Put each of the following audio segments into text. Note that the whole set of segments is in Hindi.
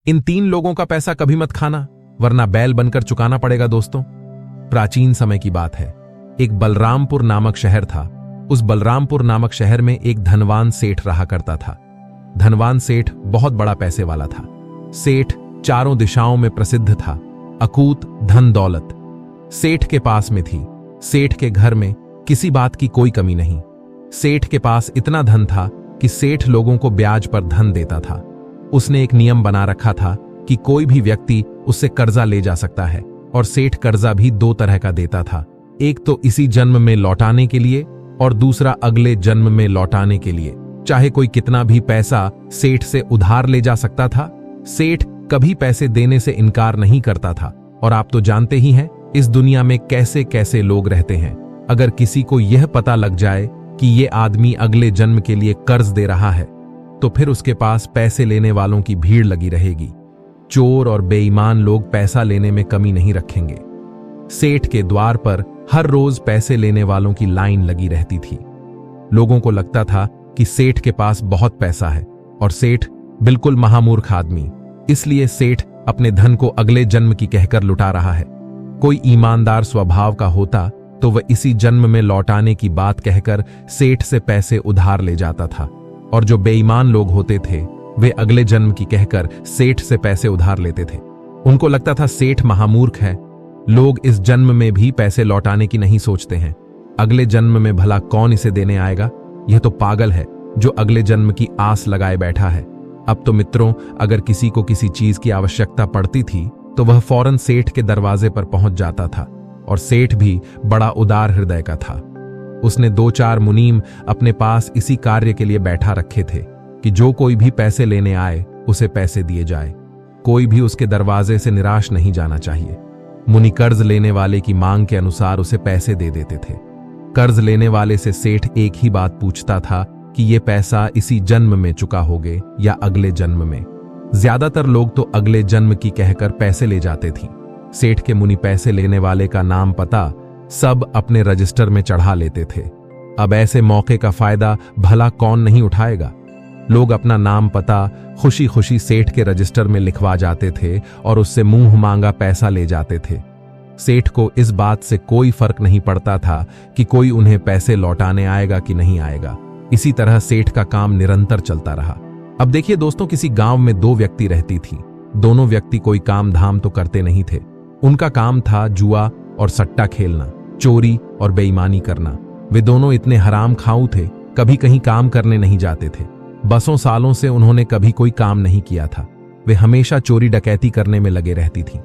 इन 3 लोगों का पैसा कभी मत खाना, वरना बैल बनकर चुकाना पड़ेगा। दोस्तों, प्राचीन समय की बात है। एक बलरामपुर नामक शहर था। उस बलरामपुर नामक शहर में एक धनवान सेठ रहा करता था। धनवान सेठ बहुत बड़ा पैसे वाला था। सेठ चारों दिशाओं में प्रसिद्ध था। अकूत धन दौलत सेठ के पास में थी। सेठ के घर में किसी बात की कोई कमी नहीं। सेठ के पास इतना धन था कि सेठ लोगों को ब्याज पर धन देता था। उसने एक नियम बना रखा था कि कोई भी व्यक्ति उससे कर्जा ले जा सकता है, और सेठ कर्जा भी 2 तरह का देता था। एक तो इसी जन्म में लौटाने के लिए, और दूसरा अगले जन्म में लौटाने के लिए। चाहे कोई कितना भी पैसा सेठ से उधार ले जा सकता था। सेठ कभी पैसे देने से इनकार नहीं करता था। और आप तो जानते ही हैं इस दुनिया में कैसे कैसे लोग रहते हैं। अगर किसी को यह पता लग जाए कि ये आदमी अगले जन्म के लिए कर्ज दे रहा है, तो फिर उसके पास पैसे लेने वालों की भीड़ लगी रहेगी। चोर और बेईमान लोग पैसा लेने में कमी नहीं रखेंगे। सेठ के द्वार पर हर रोज पैसे लेने वालों की लाइन लगी रहती थी। लोगों को लगता था कि सेठ के पास बहुत पैसा है, और सेठ बिल्कुल महामूर्ख आदमी, इसलिए सेठ अपने धन को अगले जन्म की कहकर लुटा रहा है। कोई ईमानदार स्वभाव का होता तो वह इसी जन्म में लौटाने की बात कहकर सेठ से पैसे उधार ले जाता था, और जो बेईमान लोग होते थे वे अगले जन्म की कहकर सेठ से पैसे उधार लेते थे। उनको लगता था सेठ महामूर्ख है। लोग इस जन्म में भी पैसे लौटाने की नहीं सोचते हैं। अगले जन्म में भला कौन इसे देने आएगा? यह तो पागल है जो अगले जन्म की आस लगाए बैठा है। अब तो मित्रों, अगर किसी को किसी चीज की आवश्यकता पड़ती थी तो वह फौरन सेठ के दरवाजे पर पहुंच जाता था, और सेठ भी बड़ा उदार हृदय का था। उसने 2-4 मुनीम अपने पास इसी कार्य के लिए बैठा रखे थे कि जो कोई भी पैसे लेने आए उसे पैसे दिए जाए। कोई भी उसके दरवाजे से निराश नहीं जाना चाहिए। मुनि कर्ज लेने वाले की मांग के अनुसार उसे पैसे दे देते थे। कर्ज लेने वाले से सेठ एक ही बात पूछता था कि ये पैसा इसी जन्म में चुका होगे या अगले जन्म में। ज्यादातर लोग तो अगले जन्म की कहकर पैसे ले जाते थे। सेठ के मुनि पैसे लेने वाले का नाम पता सब अपने रजिस्टर में चढ़ा लेते थे। अब ऐसे मौके का फायदा भला कौन नहीं उठाएगा। लोग अपना नाम पता खुशी खुशी सेठ के रजिस्टर में लिखवा जाते थे और उससे मुंह मांगा पैसा ले जाते थे। सेठ को इस बात से कोई फर्क नहीं पड़ता था कि कोई उन्हें पैसे लौटाने आएगा कि नहीं आएगा। इसी तरह सेठ का काम निरंतर चलता रहा। अब देखिए दोस्तों, किसी गांव में 2 व्यक्ति रहती थी। दोनों व्यक्ति कोई काम धाम तो करते नहीं थे। उनका काम था जुआ और सट्टा खेलना, चोरी और बेईमानी करना। वे दोनों इतने हराम खाऊ थे, कभी कहीं काम करने नहीं जाते थे। बसों सालों से उन्होंने कभी कोई काम नहीं किया था। वे हमेशा चोरी डकैती करने में लगे रहती थीं।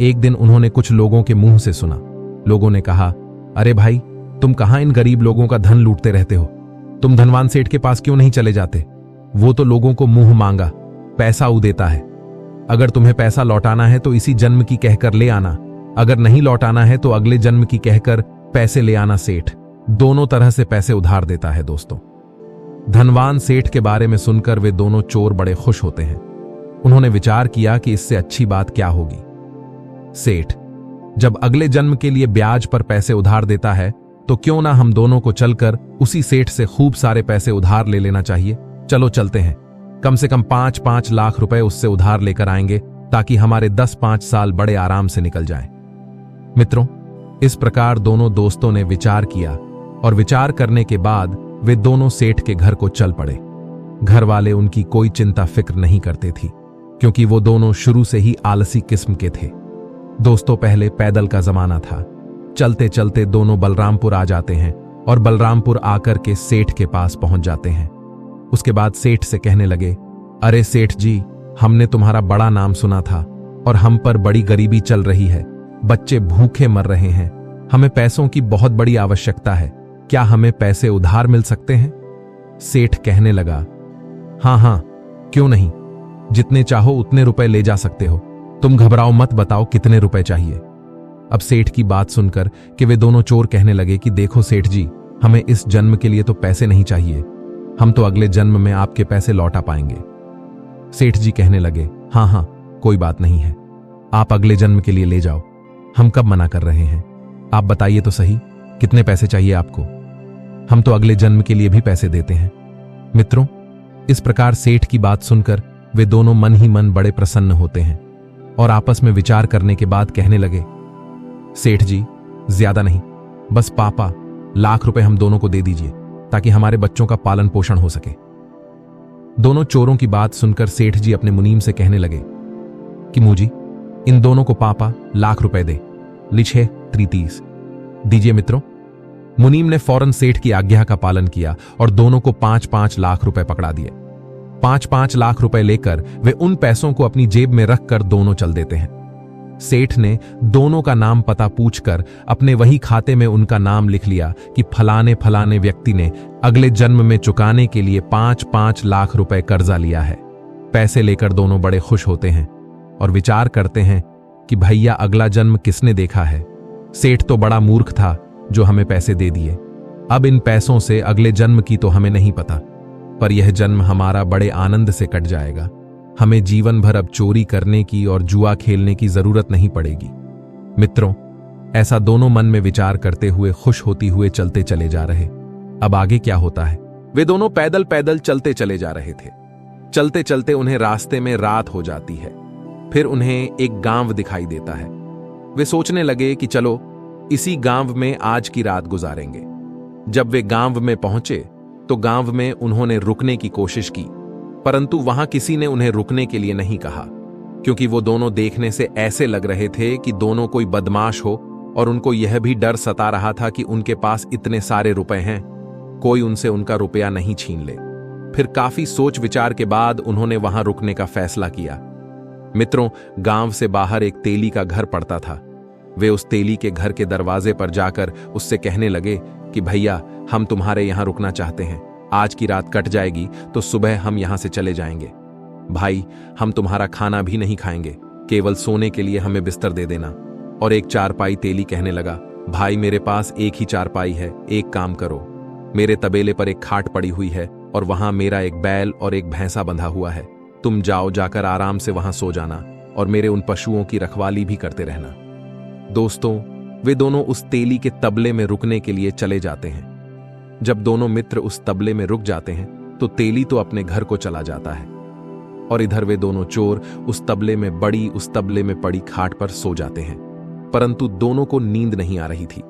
एक दिन उन्होंने कुछ लोगों के मुंह से सुना। लोगों ने कहा, अरे भाई, तुम कहां इन गरीब लोगों का धन लूटते रहते हो? तुम धनवान सेठ के पास क्यों नहीं चले जाते? वो तो लोगों को मुंह मांगा पैसा ऊ देता है। अगर तुम्हें पैसा लौटाना है तो इसी जन्म की कहकर ले आना, अगर नहीं लौटाना है तो अगले जन्म की कहकर पैसे ले आना। सेठ दोनों तरह से पैसे उधार देता है। दोस्तों, धनवान सेठ के बारे में सुनकर वे दोनों चोर बड़े खुश होते हैं। उन्होंने विचार किया कि इससे अच्छी बात क्या होगी। सेठ जब अगले जन्म के लिए ब्याज पर पैसे उधार देता है तो क्यों ना हम दोनों को चलकर उसी सेठ से खूब सारे पैसे उधार ले लेना चाहिए। चलो चलते हैं, कम से कम 5-5 लाख रुपए उससे उधार लेकर आएंगे ताकि हमारे 10-5 साल बड़े आराम से निकल जाएं। मित्रों, इस प्रकार दोनों दोस्तों ने विचार किया, और विचार करने के बाद वे दोनों सेठ के घर को चल पड़े। घर वाले उनकी कोई चिंता फिक्र नहीं करते थी, क्योंकि वो दोनों शुरू से ही आलसी किस्म के थे। दोस्तों, पहले पैदल का जमाना था। चलते चलते दोनों बलरामपुर आ जाते हैं, और बलरामपुर आकर के सेठ के पास पहुंच जाते हैं। उसके बाद सेठ से कहने लगे, अरे सेठ जी, हमने तुम्हारा बड़ा नाम सुना था, और हम पर बड़ी गरीबी चल रही है। बच्चे भूखे मर रहे हैं। हमें पैसों की बहुत बड़ी आवश्यकता है। क्या हमें पैसे उधार मिल सकते हैं? सेठ कहने लगा, हाँ हाँ, क्यों नहीं, जितने चाहो उतने रुपए ले जा सकते हो। तुम घबराओ मत, बताओ कितने रुपए चाहिए। अब सेठ की बात सुनकर कि वे दोनों चोर कहने लगे कि देखो सेठ जी, हमें इस जन्म के लिए तो पैसे नहीं चाहिए, हम तो अगले जन्म में आपके पैसे लौटा पाएंगे। सेठ जी कहने लगे, हाँ हाँ, कोई बात नहीं है, आप अगले जन्म के लिए ले जाओ, हम कब मना कर रहे हैं। आप बताइए तो सही, कितने पैसे चाहिए आपको? हम तो अगले जन्म के लिए भी पैसे देते हैं। मित्रों, इस प्रकार सेठ की बात सुनकर वे दोनों मन ही मन बड़े प्रसन्न होते हैं और आपस में विचार करने के बाद कहने लगे, सेठ जी, ज्यादा नहीं, बस पापा ₹1,00,000 हम दोनों को दे दीजिए ताकि हमारे बच्चों का पालन पोषण हो सके। दोनों चोरों की बात सुनकर सेठ जी अपने मुनीम से कहने लगे कि मुजी, इन दोनों को पापा ₹1,00,000 दे, लिछे 30 दीजिए मित्रों। मुनीम ने फौरन सेठ की आज्ञा का पालन किया और दोनों को 5-5 लाख रुपए पकड़ा दिए। 5-5 लाख रुपए लेकर वे उन पैसों को अपनी जेब में रखकर दोनों चल देते हैं। सेठ ने दोनों का नाम पता पूछकर अपने वही खाते में उनका नाम लिख लिया कि फलाने फलाने व्यक्ति ने अगले जन्म में चुकाने के लिए 5-5 लाख रुपए कर्जा लिया है। पैसे लेकर दोनों बड़े खुश होते हैं और विचार करते हैं कि भैया अगला जन्म किसने देखा है। सेठ तो बड़ा मूर्ख था जो हमें पैसे दे दिए। अब इन पैसों से अगले जन्म की तो हमें नहीं पता, पर यह जन्म हमारा बड़े आनंद से कट जाएगा। हमें जीवन भर अब चोरी करने की और जुआ खेलने की जरूरत नहीं पड़ेगी। मित्रों, ऐसा दोनों मन में विचार करते हुए खुश होती हुए चलते चले जा रहे। अब आगे क्या होता है? वे दोनों पैदल पैदल चलते चले जा रहे थे। चलते चलते उन्हें रास्ते में रात हो जाती है। फिर उन्हें एक गांव दिखाई देता है। वे सोचने लगे कि चलो इसी गांव में आज की रात गुजारेंगे। जब वे गांव में पहुंचे तो गांव में उन्होंने रुकने की कोशिश की, परंतु वहां किसी ने उन्हें रुकने के लिए नहीं कहा, क्योंकि वो दोनों देखने से ऐसे लग रहे थे कि दोनों कोई बदमाश हो और उनको यह भी डर सता रहा था कि उनके पास इतने सारे रुपए हैं, कोई उनसे उनका रुपया नहीं छीन ले। फिर काफी सोच विचार के बाद उन्होंने वहां रुकने का फैसला किया। मित्रों, गांव से बाहर एक तेली का घर पड़ता था। वे उस तेली के घर के दरवाजे पर जाकर उससे कहने लगे कि भैया, हम तुम्हारे यहां रुकना चाहते हैं। आज की रात कट जाएगी तो सुबह हम यहां से चले जाएंगे। भाई, हम तुम्हारा खाना भी नहीं खाएंगे, केवल सोने के लिए हमें बिस्तर दे देना। और एक चारपाई तेली कहने लगा, भाई मेरे पास एक ही चारपाई है, एक काम करो, मेरे तबेले पर एक खाट पड़ी हुई है और वहां मेरा एक बैल और एक भैंसा बंधा हुआ है। तुम जाओ, जाकर आराम से वहां सो जाना और मेरे उन पशुओं की रखवाली भी करते रहना। दोस्तों, वे दोनों उस तेली के तबले में रुकने के लिए चले जाते हैं। जब दोनों मित्र उस तबले में रुक जाते हैं तो तेली तो अपने घर को चला जाता है और इधर वे दोनों चोर उस तबले में पड़ी खाट पर सो जाते हैं। परंतु दोनों को नींद नहीं आ रही थी,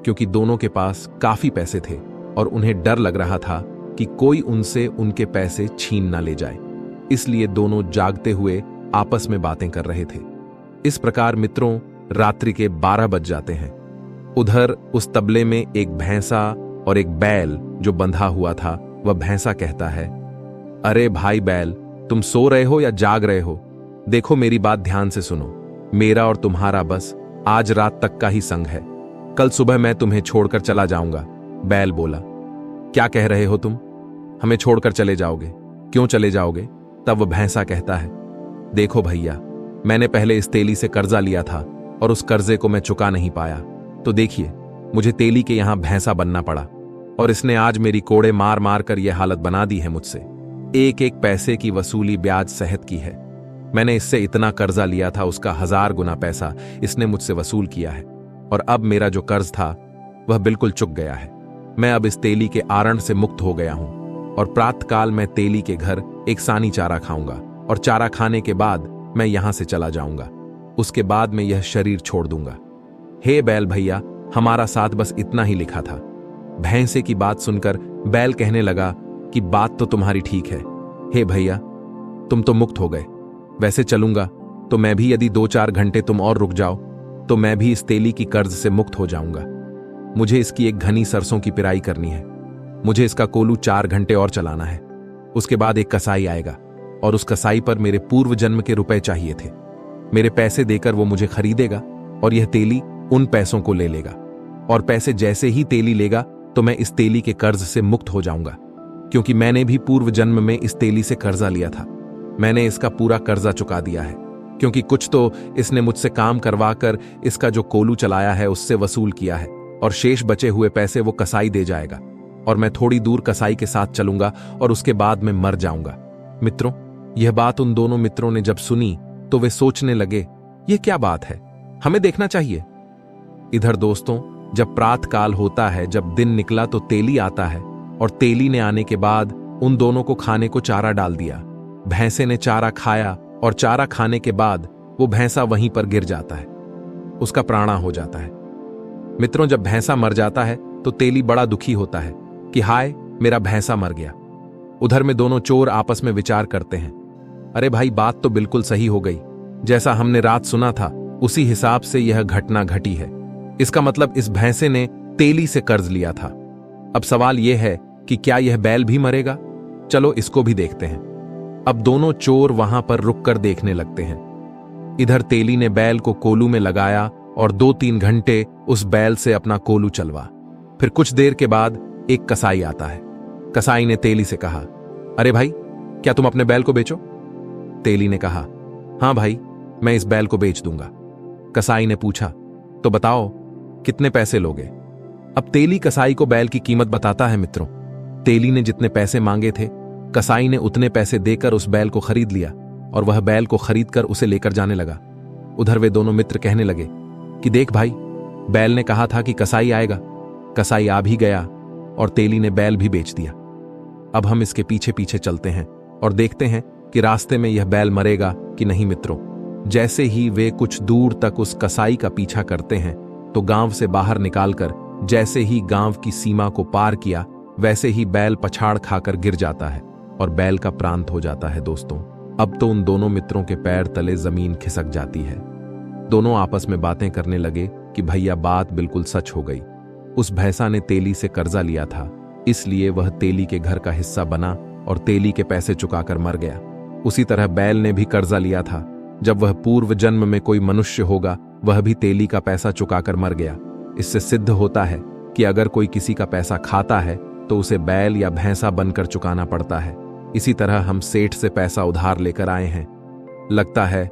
क्योंकि दोनों के पास काफी पैसे थे और उन्हें डर लग रहा था कि कोई उनसे उनके पैसे छीन ना ले जाए। इसलिए दोनों जागते हुए आपस में बातें कर रहे थे। इस प्रकार मित्रों, रात्रि के 12 बज जाते हैं। उधर उस तबले में एक भैंसा और एक बैल जो बंधा हुआ था, वह भैंसा कहता है, अरे भाई बैल, तुम सो रहे हो या जाग रहे हो? देखो मेरी बात ध्यान से सुनो, मेरा और तुम्हारा बस आज रात तक का ही संग है, कल सुबह मैं तुम्हें छोड़कर चला जाऊंगा। बैल बोला, क्या कह रहे हो तुम? हमें छोड़कर चले जाओगे? क्यों चले जाओगे? तब वह भैंसा कहता है, देखो भैया, मैंने पहले इस तेली से कर्जा लिया था और उस कर्जे को मैं चुका नहीं पाया, तो देखिए मुझे तेली के यहां भैंसा बनना पड़ा और इसने आज मेरी कोड़े मार मार कर यह हालत बना दी है मुझसे। एक एक पैसे की वसूली ब्याज सहित की है। मैंने इससे इतना कर्जा लिया था, उसका 1000 गुना पैसा इसने मुझसे वसूल किया है और अब मेरा जो कर्ज था वह बिल्कुल चुक गया है। मैं अब इस तेली के आरण से मुक्त हो गया हूं और प्रातःकाल मैं तेली के घर एक सानी चारा खाऊंगा और चारा खाने के बाद मैं यहां से चला जाऊंगा। उसके बाद मैं यह शरीर छोड़ दूंगा। हे बैल भैया, हमारा साथ बस इतना ही लिखा था। भैंसे की बात सुनकर बैल कहने लगा कि बात तो तुम्हारी ठीक है। हे भैया, तुम तो मुक्त हो गए, वैसे चलूंगा तो मैं भी, यदि 2-4 घंटे तुम और रुक जाओ तो मैं भी इस तेली की कर्ज से मुक्त हो जाऊंगा। मुझे इसकी एक घनी सरसों की पिराई करनी है। मुझे इसका कोलू 4 घंटे और चलाना है। उसके बाद एक कसाई आएगा और उस कसाई पर मेरे पूर्व जन्म के रुपए चाहिए थे। मेरे पैसे देकर वो मुझे खरीदेगा और यह तेली उन पैसों को ले लेगा और पैसे जैसे ही तेली लेगा तो मैं इस तेली के कर्ज से मुक्त हो जाऊंगा, क्योंकि मैंने भी पूर्व जन्म में इस तेली से कर्जा लिया था। मैंने इसका पूरा कर्जा चुका दिया है, क्योंकि कुछ तो इसने मुझसे काम करवाकर इसका जो कोलू चलाया है उससे वसूल किया है और शेष बचे हुए पैसे वो कसाई दे जाएगा और मैं थोड़ी दूर कसाई के साथ चलूंगा और उसके बाद मैं मर जाऊंगा। मित्रों, यह बात उन दोनों मित्रों ने जब सुनी तो वे सोचने लगे, यह क्या बात है, हमें देखना चाहिए। इधर दोस्तों, जब प्रातःकाल होता है, जब दिन निकला तो तेली आता है और तेली ने आने के बाद उन दोनों को खाने को चारा डाल दिया। भैंसे ने चारा खाया और चारा खाने के बाद वो भैंसा वहीं पर गिर जाता है, उसका प्राणा हो जाता है। मित्रों, जब भैंसा मर जाता है तो तेली बड़ा दुखी होता है कि हाय, मेरा भैंसा मर गया। उधर में दोनों चोर आपस में विचार करते हैं, अरे भाई, बात तो बिल्कुल सही हो गई, जैसा हमने रात सुना था उसी हिसाब से यह घटना घटी है। इसका मतलब इस भैंसे ने तेली से कर्ज लिया था। अब सवाल यह है कि क्या यह बैल भी मरेगा? चलो इसको भी देखते हैं। अब दोनों चोर वहां पर रुककर देखने लगते हैं। इधर तेली ने बैल को कोलू में लगाया और 2-3 घंटे उस बैल से अपना कोलू चलवा। फिर कुछ देर के बाद एक कसाई आता है। कसाई ने तेली से कहा, अरे भाई, क्या तुम अपने बैल को बेचो? तेली ने कहा, हां भाई, मैं इस बैल को बेच दूंगा। कसाई ने पूछा, तो बताओ कितने पैसे लोगे? अब तेली कसाई को बैल की कीमत बताता है। मित्रों, तेली ने जितने पैसे मांगे थे, कसाई ने उतने पैसे देकर उस बैल को खरीद लिया और वह बैल को खरीदकर उसे लेकर जाने लगा। उधर वे दोनों मित्र कहने लगे कि देख भाई, बैल ने कहा था कि कसाई आएगा, कसाई आ भी गया और तेली ने बैल भी बेच दिया। अब हम इसके पीछे पीछे चलते हैं और देखते हैं कि रास्ते में यह बैल मरेगा कि नहीं। मित्रों, जैसे ही वे कुछ दूर तक उस कसाई का पीछा करते हैं तो गांव से बाहर निकालकर जैसे ही गांव की सीमा को पार किया, वैसे ही बैल पछाड़ खाकर गिर जाता है और बैल का प्रांत हो जाता है। दोस्तों, अब तो उन दोनों मित्रों के पैर तले जमीन खिसक जाती है। दोनों आपस में बातें करने लगे कि भैया, बात बिल्कुल सच हो गई। उस भैंसा ने तेली से कर्जा लिया था, इसलिए वह तेली के घर का हिस्सा बना और तेली के पैसे चुकाकर मर गया। उसी तरह बैल ने भी कर्जा लिया था। जब वह पूर्व जन्म में कोई मनुष्य होगा, वह भी तेली का पैसा चुकाकर मर गया। इससे सिद्ध होता है कि अगर कोई किसी का पैसा खाता है तो उसे बैल या भैंसा बनकर चुकाना पड़ता है। इसी तरह हम सेठ से पैसा उधार लेकर आए हैं। लगता है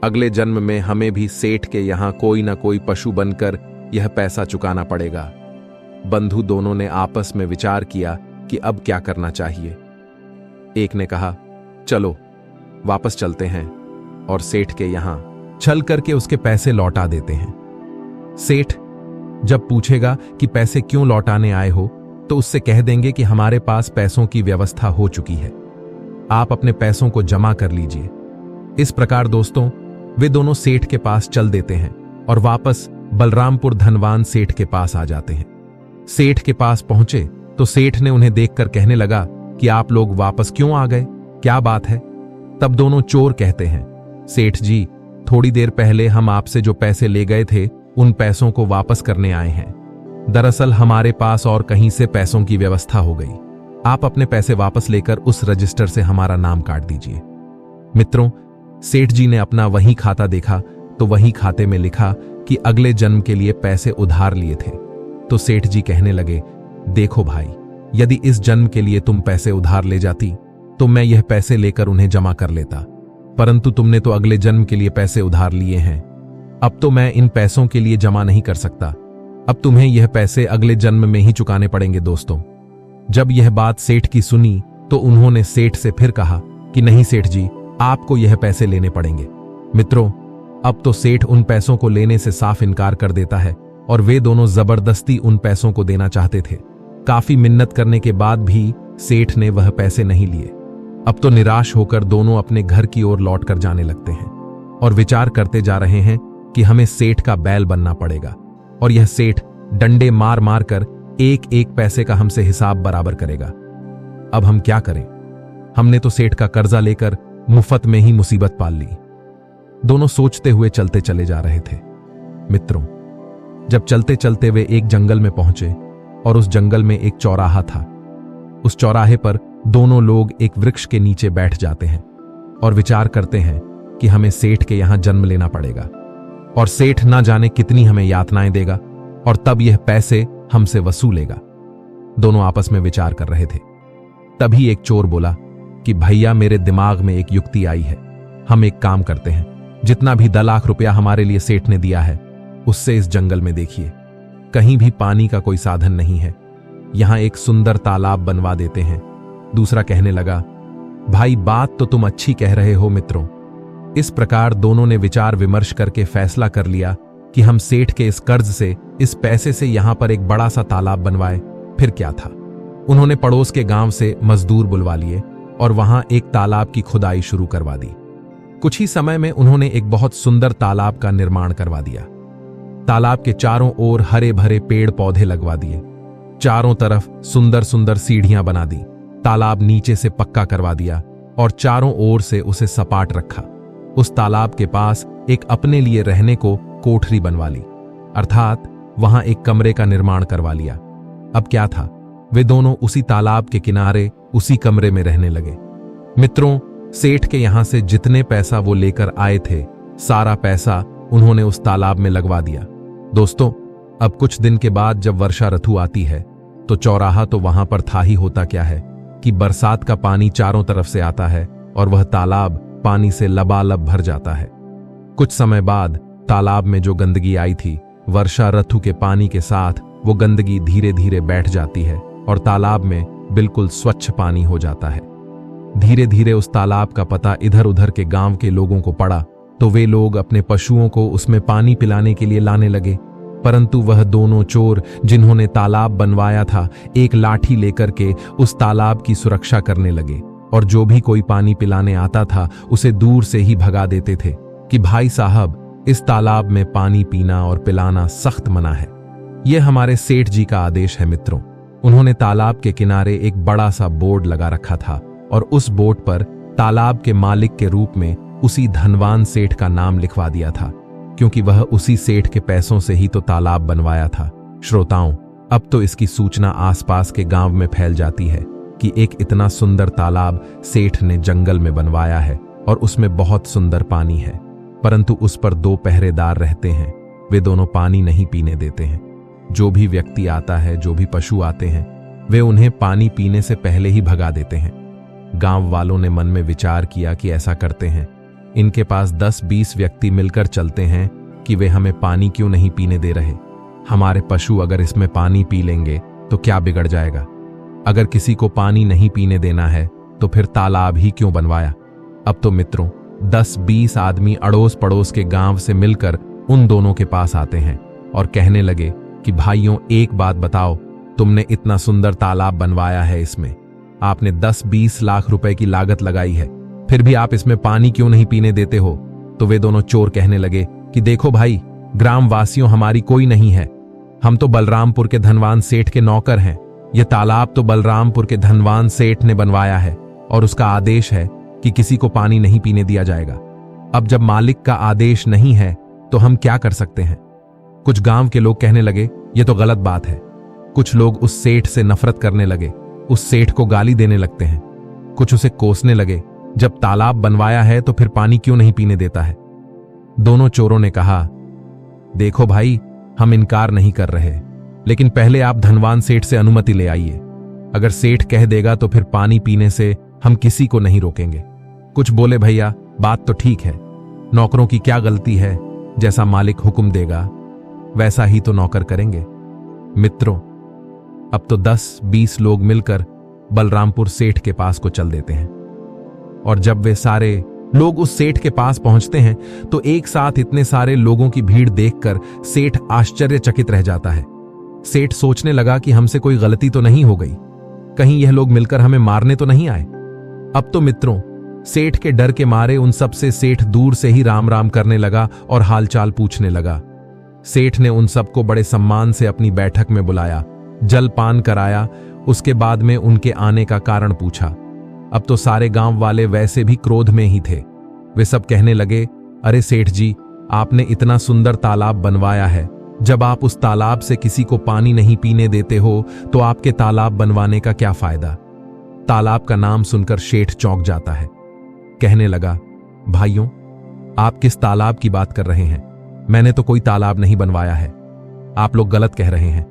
अगले जन्म में हमें भी सेठ के यहां कोई ना कोई पशु बनकर यह पैसा चुकाना पड़ेगा। बंधु दोनों ने आपस में विचार किया कि अब क्या करना चाहिए। एक ने कहा, चलो वापस चलते हैं और सेठ के यहां चल करके उसके पैसे लौटा देते हैं। सेठ जब पूछेगा कि पैसे क्यों लौटाने आए हो, तो उससे कह देंगे कि हमारे पास पैसों की व्यवस्था हो चुकी है, आप अपने पैसों को जमा कर लीजिए। इस प्रकार दोस्तों, वे दोनों सेठ के पास चल देते हैं और वापस बलरामपुर धनवान सेठ के पास आ जाते हैं। सेठ के पास पहुंचे तो सेठ ने उन्हें देखकर कहने लगा कि आप लोग वापस क्यों आ गए, क्या बात है? तब दोनों चोर कहते हैं, सेठ जी, थोड़ी देर पहले हम आपसे जो पैसे ले गए थे, उन पैसों को वापस करने आए हैं। दरअसल हमारे पास और कहीं से पैसों की व्यवस्था हो गई। आप अपने पैसे वापस लेकर उस रजिस्टर से हमारा नाम काट दीजिए। मित्रों, सेठ जी ने अपना वही खाता देखा तो वही खाते में लिखा कि अगले जन्म के लिए पैसे उधार लिए थे। तो सेठ जी कहने लगे, देखो भाई, यदि इस जन्म के लिए तुम पैसे उधार ले जाती तो मैं यह पैसे लेकर उन्हें जमा कर लेता, परंतु तुमने तो अगले जन्म के लिए पैसे उधार लिए हैं। अब तो मैं इन पैसों के लिए जमा नहीं कर सकता। अब तुम्हें यह पैसे अगले जन्म में ही चुकाने पड़ेंगे। दोस्तों, जब यह बात सेठ की सुनी तो उन्होंने सेठ से फिर कहा कि नहीं सेठ जी, आपको यह पैसे लेने पड़ेंगे। मित्रों, अब तो सेठ उन पैसों को लेने से साफ इनकार कर देता है और वे दोनों जबरदस्ती उन पैसों को देना चाहते थे। काफी मिन्नत करने के बाद भी सेठ ने वह पैसे नहीं लिए। अब तो निराश होकर दोनों अपने घर की ओर लौटकर जाने लगते हैं और विचार करते जा रहे हैं कि हमें सेठ का बैल बनना पड़ेगा और यह सेठ डंडे मार मार कर एक एक पैसे का हमसे हिसाब बराबर करेगा। अब हम क्या करें? हमने तो सेठ का कर्जा लेकर मुफ्त में ही मुसीबत पाल ली। दोनों सोचते हुए चलते चले जा रहे थे। मित्रों, जब चलते चलते वे एक जंगल में पहुंचे और उस जंगल में एक चौराहा था। उस चौराहे पर दोनों लोग एक वृक्ष के नीचे बैठ जाते हैं और विचार करते हैं कि हमें सेठ के यहां जन्म लेना पड़ेगा और सेठ ना जाने कितनी हमें यातनाएं देगा और तब यह पैसे हमसे वसूलेगा। दोनों आपस में विचार कर रहे थे। तभी एक चोर बोला कि भैया, मेरे दिमाग में एक युक्ति आई है। हम एक काम करते हैं, जितना भी 10 लाख रुपया हमारे लिए सेठ ने दिया है, उससे इस जंगल में देखिए, कहीं भी पानी का कोई साधन नहीं है, यहां एक सुंदर तालाब बनवा देते हैं। दूसरा कहने लगा, भाई, बात तो तुम अच्छी कह रहे हो मित्रों। इस प्रकार दोनों ने विचार विमर्श करके फैसला कर लिया कि हम सेठ के इस कर्ज से, इस पैसे से यहां पर एक बड़ा सा तालाब बनवाए। फिर क्या था, उन्होंने पड़ोस के गांव से मजदूर बुलवा लिए और वहां एक तालाब की खुदाई शुरू करवा दी। कुछ ही समय में उन्होंने एक बहुत सुंदर तालाब का निर्माण करवा दिया। तालाब के चारों ओर हरे भरे पेड़ पौधे लगवा दिए। चारों तरफ सुंदर सुंदर सीढ़ियां बना दी। तालाब नीचे से पक्का करवा दिया और चारों ओर से उसे सपाट रखा। उस तालाब के पास एक अपने लिए रहने को कोठरी बनवा ली, अर्थात वहां एक कमरे का निर्माण करवा लिया। अब क्या था, वे दोनों उसी तालाब के किनारे उसी कमरे में रहने लगे। मित्रों, सेठ के यहां से जितने पैसा वो लेकर आए थे, सारा पैसा उन्होंने उस तालाब में लगवा दिया। दोस्तों, अब कुछ दिन के बाद जब वर्षा ऋतु आती है तो चौराहा तो वहां पर था ही होता क्या है कि बरसात का पानी चारों तरफ से आता है और वह तालाब पानी से लबालब भर जाता है। कुछ समय बाद तालाब में जो गंदगी आई थी, वर्षा ऋतु के पानी के साथ वो गंदगी धीरे धीरे बैठ जाती है और तालाब में बिल्कुल स्वच्छ पानी हो जाता है। धीरे धीरे उस तालाब का पता इधर उधर के गांव के लोगों को पड़ा तो वे लोग अपने पशुओं को उसमें पानी पिलाने के लिए लाने लगे। परंतु वह दोनों चोर जिन्होंने तालाब बनवाया था, एक लाठी लेकर के उस तालाब की सुरक्षा करने लगे और जो भी कोई पानी पिलाने आता था उसे दूर से ही भगा देते थे कि भाई साहब, इस तालाब में पानी पीना और पिलाना सख्त मना है। यह हमारे सेठ जी का आदेश है। मित्रों, उन्होंने तालाब के किनारे एक बड़ा सा बोर्ड लगा रखा था और उस बोर्ड पर तालाब के मालिक के रूप में उसी धनवान सेठ का नाम लिखवा दिया था, क्योंकि वह उसी सेठ के पैसों से ही तो तालाब बनवाया था। श्रोताओं, अब तो इसकी सूचना आसपास के गांव में फैल जाती है कि एक इतना सुंदर तालाब सेठ ने जंगल में बनवाया है और उसमें बहुत सुंदर पानी है, परंतु उस पर 2 पहरेदार रहते हैं। वे दोनों पानी नहीं पीने देते हैं। जो भी व्यक्ति आता है, जो भी पशु आते हैं, वे उन्हें पानी पीने से पहले ही भगा देते हैं। गांव वालों ने मन में विचार किया कि ऐसा करते हैं, इनके पास 10-20 व्यक्ति मिलकर चलते हैं कि वे हमें पानी क्यों नहीं पीने दे रहे। हमारे पशु अगर इसमें पानी पी लेंगे तो क्या बिगड़ जाएगा। अगर किसी को पानी नहीं पीने देना है तो फिर तालाब ही क्यों बनवाया। अब तो मित्रों, 10-20 आदमी अड़ोस पड़ोस के गांव से मिलकर उन दोनों के पास आते हैं और कहने लगे कि भाइयों, एक बात बताओ, तुमने इतना सुंदर तालाब बनवाया है, इसमें आपने 10-20 लाख रुपए की लागत लगाई है, फिर भी आप इसमें पानी क्यों नहीं पीने देते हो। तो वे दोनों चोर कहने लगे कि देखो भाई, ग्राम वासियों हमारी कोई नहीं है, हम तो बलरामपुर के धनवान सेठ के नौकर हैं। यह तालाब तो बलरामपुर के धनवान सेठ ने बनवाया है और उसका आदेश है कि किसी को पानी नहीं पीने दिया जाएगा। अब जब मालिक का आदेश नहीं है तो हम क्या कर सकते हैं। कुछ गांव के लोग कहने लगे यह तो गलत बात है। कुछ लोग उस सेठ से नफरत करने लगे, उस सेठ को गाली देने लगते हैं। कुछ उसे कोसने लगे, जब तालाब बनवाया है तो फिर पानी क्यों नहीं पीने देता है। दोनों चोरों ने कहा, देखो भाई, हम इनकार नहीं कर रहे, लेकिन पहले आप धनवान सेठ से अनुमति ले आइए। अगर सेठ कह देगा तो फिर पानी पीने से हम किसी को नहीं रोकेंगे। कुछ बोले, भैया बात तो ठीक है, नौकरों की क्या गलती है, जैसा मालिक हुक्म देगा वैसा ही तो नौकर करेंगे। मित्रों, अब तो 10-20 लोग मिलकर बलरामपुर सेठ के पास को चल देते हैं और जब वे सारे लोग उस सेठ के पास पहुंचते हैं तो एक साथ इतने सारे लोगों की भीड़ देखकर सेठ आश्चर्यचकित रह जाता है। सेठ सोचने लगा कि हमसे कोई गलती तो नहीं हो गई, कहीं यह लोग मिलकर हमें मारने तो नहीं आए। अब तो मित्रों, सेठ के डर के मारे उन सब से सेठ दूर से ही राम राम करने लगा और हालचाल पूछने लगा। सेठ ने उन सबको बड़े सम्मान से अपनी बैठक में बुलाया, जलपान कराया, उसके बाद में उनके आने का कारण पूछा। अब तो सारे गांव वाले वैसे भी क्रोध में ही थे। वे सब कहने लगे, अरे सेठ जी, आपने इतना सुंदर तालाब बनवाया है, जब आप उस तालाब से किसी को पानी नहीं पीने देते हो तो आपके तालाब बनवाने का क्या फायदा। तालाब का नाम सुनकर सेठ चौंक जाता है, कहने लगा, भाइयों, आप किस तालाब की बात कर रहे हैं। मैंने तो कोई तालाब नहीं बनवाया है, आप लोग गलत कह रहे हैं।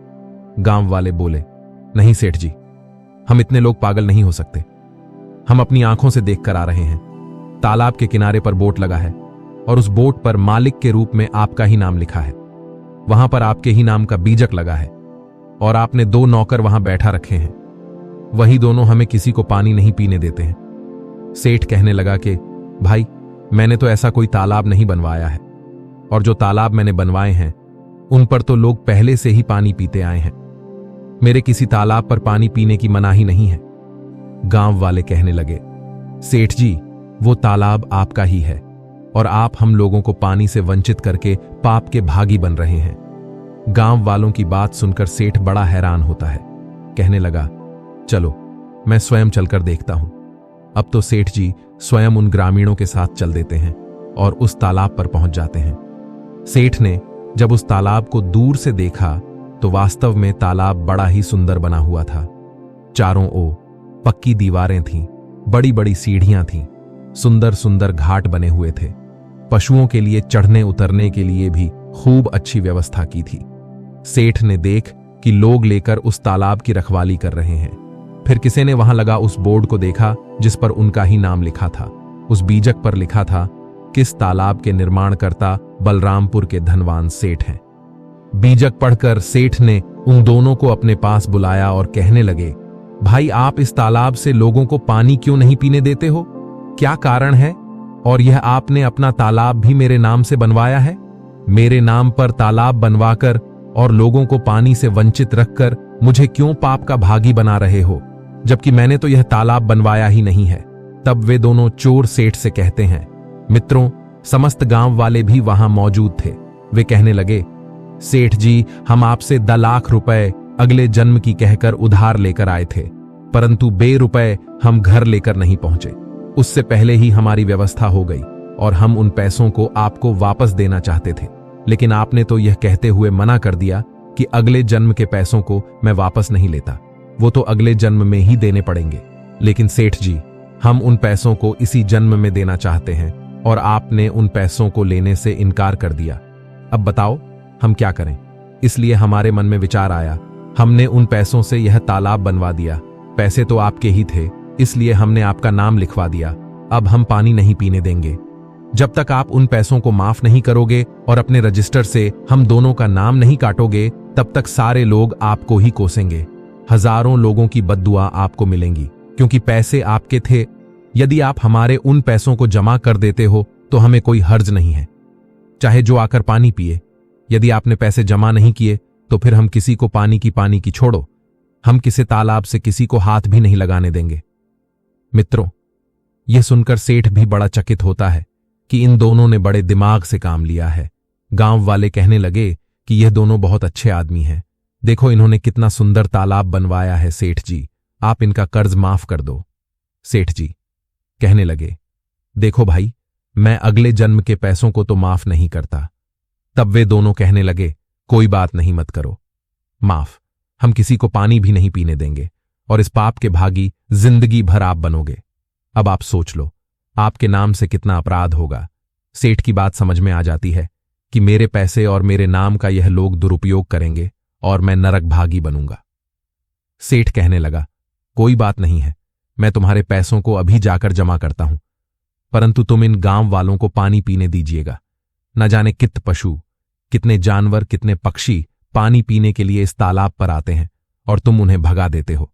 गांव वाले बोले, नहीं सेठ जी, हम इतने लोग पागल नहीं हो सकते, हम अपनी आंखों से देख कर आ रहे हैं। तालाब के किनारे पर बोर्ड लगा है और उस बोर्ड पर मालिक के रूप में आपका ही नाम लिखा है। वहां पर आपके ही नाम का बीजक लगा है और आपने 2 नौकर वहां बैठा रखे हैं, वही दोनों हमें किसी को पानी नहीं पीने देते हैं। सेठ कहने लगा कि भाई, मैंने तो ऐसा कोई तालाब नहीं बनवाया है और जो तालाब मैंने बनवाए हैं उन पर तो लोग पहले से ही पानी पीते आए हैं, मेरे किसी तालाब पर पानी पीने की मनाही नहीं है। गांव वाले कहने लगे, सेठ जी, वो तालाब आपका ही है और आप हम लोगों को पानी से वंचित करके पाप के भागी बन रहे हैं। गांव वालों की बात सुनकर सेठ बड़ा हैरान होता है। कहने लगा, चलो मैं स्वयं चलकर देखता हूं। अब तो सेठ जी स्वयं उन ग्रामीणों के साथ चल देते हैं और उस तालाब पर पहुंच जाते हैं। सेठ ने जब उस तालाब को दूर से देखा तो वास्तव में तालाब बड़ा ही सुंदर बना हुआ था। चारों ओर पक्की दीवारें थीं, बड़ी बड़ी सीढ़ियां थीं, सुंदर सुंदर घाट बने हुए थे। पशुओं के लिए चढ़ने उतरने के लिए भी खूब अच्छी व्यवस्था की थी। सेठ ने देख कि लोग लेकर उस तालाब की रखवाली कर रहे हैं। फिर किसी ने वहां लगा उस बोर्ड को देखा जिस पर उनका ही नाम लिखा था। उस बीजक पर लिखा था, किस तालाब के निर्माणकर्ता बलरामपुर के धनवान सेठ हैं। बीजक पढ़कर सेठ ने उन दोनों को अपने पास बुलाया और कहने लगे, भाई आप इस तालाब से लोगों को पानी क्यों नहीं पीने देते हो? क्या कारण है? और यह आपने अपना तालाब भी मेरे नाम से बनवाया है। मेरे नाम पर तालाब बनवाकर और लोगों को पानी से वंचित रखकर मुझे क्यों पाप का भागी बना रहे हो, जबकि मैंने तो यह तालाब बनवाया ही नहीं है। तब वे दोनों चोर सेठ से कहते हैं, मित्रों, समस्त गांव वाले भी वहां मौजूद थे। वे कहने लगे, सेठ जी, हम आपसे 10 लाख रुपए अगले जन्म की कहकर उधार लेकर आए थे, परंतु ₹2 हम घर लेकर नहीं पहुंचे। उससे पहले ही हमारी व्यवस्था हो गई और हम उन पैसों को आपको वापस देना चाहते थे, लेकिन आपने तो यह कहते हुए मना कर दिया कि अगले जन्म के पैसों को मैं वापस नहीं लेता, वो तो अगले जन्म में ही देने पड़ेंगे। लेकिन सेठ जी, हम उन पैसों को इसी जन्म में देना चाहते हैं और आपने उन पैसों को लेने से इनकार कर दिया। अब बताओ हम क्या करें? इसलिए हमारे मन में विचार आया, हमने उन पैसों से यह तालाब बनवा दिया। पैसे तो आपके ही थे, इसलिए हमने आपका नाम लिखवा दिया। अब हम पानी नहीं पीने देंगे जब तक आप उन पैसों को माफ नहीं करोगे और अपने रजिस्टर से हम दोनों का नाम नहीं काटोगे, तब तक सारे लोग आपको ही कोसेंगे। हजारों लोगों की बद्दुआ आपको मिलेंगी, क्योंकि पैसे आपके थे। यदि आप हमारे उन पैसों को जमा कर देते हो तो हमें कोई हर्ज नहीं है, चाहे जो आकर पानी पिए। यदि आपने पैसे जमा नहीं किए तो फिर हम किसी को पानी की छोड़ो, हम किसी तालाब से किसी को हाथ भी नहीं लगाने देंगे। मित्रों, यह सुनकर सेठ भी बड़ा चकित होता है कि इन दोनों ने बड़े दिमाग से काम लिया है। गांव वाले कहने लगे कि यह दोनों बहुत अच्छे आदमी हैं। देखो इन्होंने कितना सुंदर तालाब बनवाया है। सेठ जी, आप इनका कर्ज माफ कर दो। सेठ जी कहने लगे, देखो भाई, मैं अगले जन्म के पैसों को तो माफ नहीं करता। तब वे दोनों कहने लगे, कोई बात नहीं, मत करो माफ, हम किसी को पानी भी नहीं पीने देंगे और इस पाप के भागी जिंदगी भर आप बनोगे। अब आप सोच लो, आपके नाम से कितना अपराध होगा। सेठ की बात समझ में आ जाती है कि मेरे पैसे और मेरे नाम का यह लोग दुरुपयोग करेंगे और मैं नरक भागी बनूंगा। सेठ कहने लगा, कोई बात नहीं है, मैं तुम्हारे पैसों को अभी जाकर जमा करता हूं, परंतु तुम इन गांव वालों को पानी पीने दीजिएगा। न जाने कितने पशु, कितने जानवर, कितने पक्षी पानी पीने के लिए इस तालाब पर आते हैं और तुम उन्हें भगा देते हो।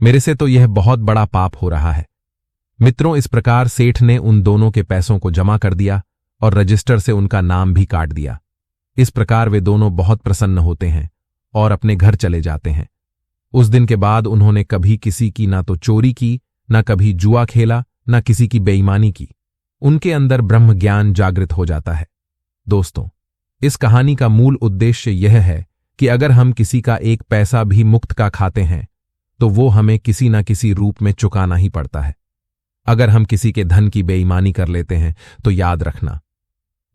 मेरे से तो यह बहुत बड़ा पाप हो रहा है। मित्रों, इस प्रकार सेठ ने उन दोनों के पैसों को जमा कर दिया और रजिस्टर से उनका नाम भी काट दिया। इस प्रकार वे दोनों बहुत प्रसन्न होते हैं और अपने घर चले जाते हैं। उस दिन के बाद उन्होंने कभी किसी की ना तो चोरी की, ना कभी जुआ खेला, ना किसी की बेईमानी की। उनके अंदर ब्रह्म ज्ञान जागृत हो जाता है। दोस्तों, इस कहानी का मूल उद्देश्य यह है कि अगर हम किसी का एक पैसा भी मुफ्त का खाते हैं तो वो हमें किसी न किसी रूप में चुकाना ही पड़ता है। अगर हम किसी के धन की बेईमानी कर लेते हैं तो याद रखना,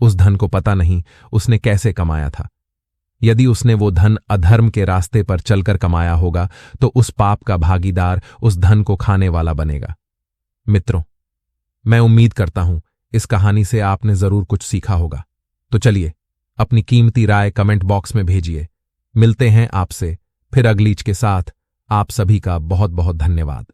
उस धन को पता नहीं उसने कैसे कमाया था। यदि उसने वो धन अधर्म के रास्ते पर चलकर कमाया होगा तो उस पाप का भागीदार उस धन को खाने वाला बनेगा। मित्रों, मैं उम्मीद करता हूं इस कहानी से आपने जरूर कुछ सीखा होगा। तो चलिए, अपनी कीमती राय कमेंट बॉक्स में भेजिए। मिलते हैं आपसे फिर अगलीच के साथ। आप सभी का बहुत बहुत धन्यवाद।